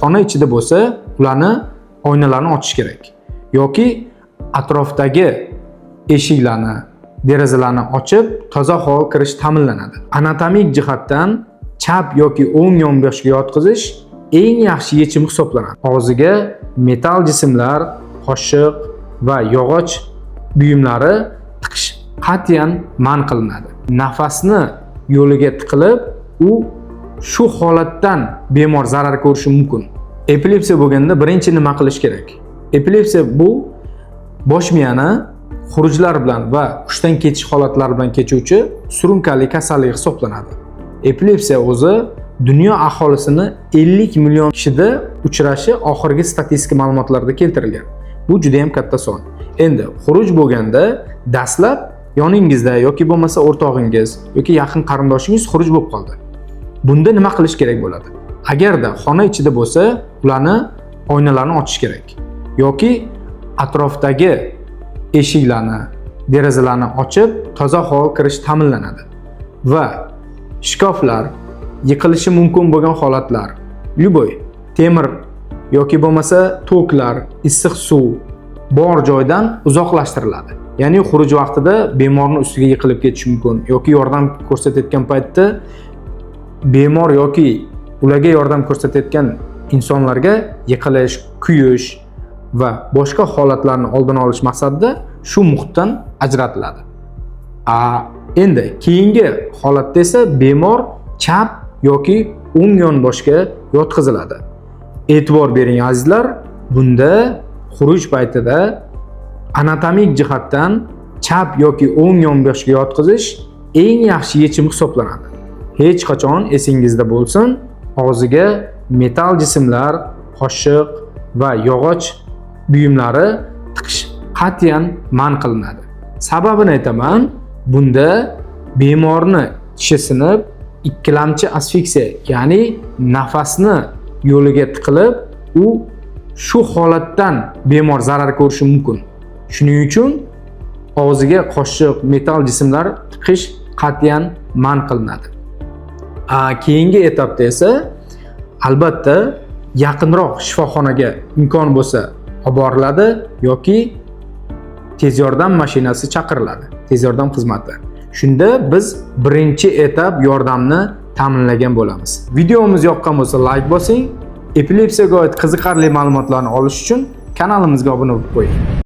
xona ichida bo'lsa, ularni oynalarni ochish kerak yoki atrofdagi eshiklarni, derazalarni ochib, toza havo kirish ta'minlanadi. Anatomik jihatdan chap yoki o'ng yonboshga yotqizish eng yaxshi yechim hisoblanadi. Og'ziga metal jismlar, qoshiq va yog'och buyumlari tiqish qat'iyan man qilinadi. Nafasni yo'liga tiqilib, u shu holatdan bemor zarar ko'rishi mumkin. Epilepsiya bo'lganda birinchi nima qilish kerak? Epilepsiya bu bosh miyani xurujlar bilan va hushdan ketish holatlari bilan kechuvchi surunkali kasallik hisoblanadi. Epilepsiya o'zi dunyo aholisini 50 million kishida uchrashi oxirgi statistika ma'lumotlarida keltirilgan. Bu juda ham katta son. Endi xuruj bo'lganda dastlab yoningizda yoki bo'lmasa o'rtog'ingiz yoki yaqin qarindoshingiz xuruj bo'lib qoldi. Bunda nima qilish kerak bo'ladi? Agarda xona ichida bo'lsa, ularni oynalarni ochish kerak yoki atrofdagi eshiklarni, derazalarni ochib, toza havo kirish ta'minlanadi. Va shkaflar, yiqilishi mumkin bo'lgan holatlar, любой temir yoki bo'lmasa toklar, issiq suv bor joydan uzoqlashtiriladi. Ya'ni xuruj vaqtida bemorning ustiga yiqilib ketish mumkin yoki yordam ko'rsatayotgan paytda bemor yoki ularga yordam ko'rsatayotgan insonlarga yiqilish, kuyish va boshqa holatlarni oldini olish maqsadida shu muhitdan ajratiladi. Endi keyingi holatda esa bemor chap yoki o'ng yonboshga yotqiziladi. E'tibor bering azizlar, bunda xuruj paytida anatomik jihatdan chap yoki o'ng yonboshga yotqizish eng yaxshi yechim hisoblanadi. Hech qachon esingizda bo'lsin, og'ziga metal jismlar, qoshiq va yog'och buyumlari tiqish qat'iyan man qilinadi. Sababini aytaman, bunda bemorni tishi sinib, ikkilamchi asfiksiya, ya'ni nafasni yo'liga tiqilib, u shu holatdan bemor zarar ko'rishi mumkin. Shuning uchun og'ziga qoshiq, metal jismlar tiqish qat'iyan man qilinadi. Keyingi etapda esa albatta yaqinroq shifoxonaga imkon bo'lsa olib boriladi yoki tez yordam mashinasi chaqiriladi, tez yordam xizmati. Shunda biz birinchi etap yordamni ta'minlagan bo'lamiz. Videomiz yoqqan bo'lsa like bosing, epilepsiyaga oid qiziqarli ma'lumotlarni olish uchun kanalimizga obuna bo'lib qo'ying.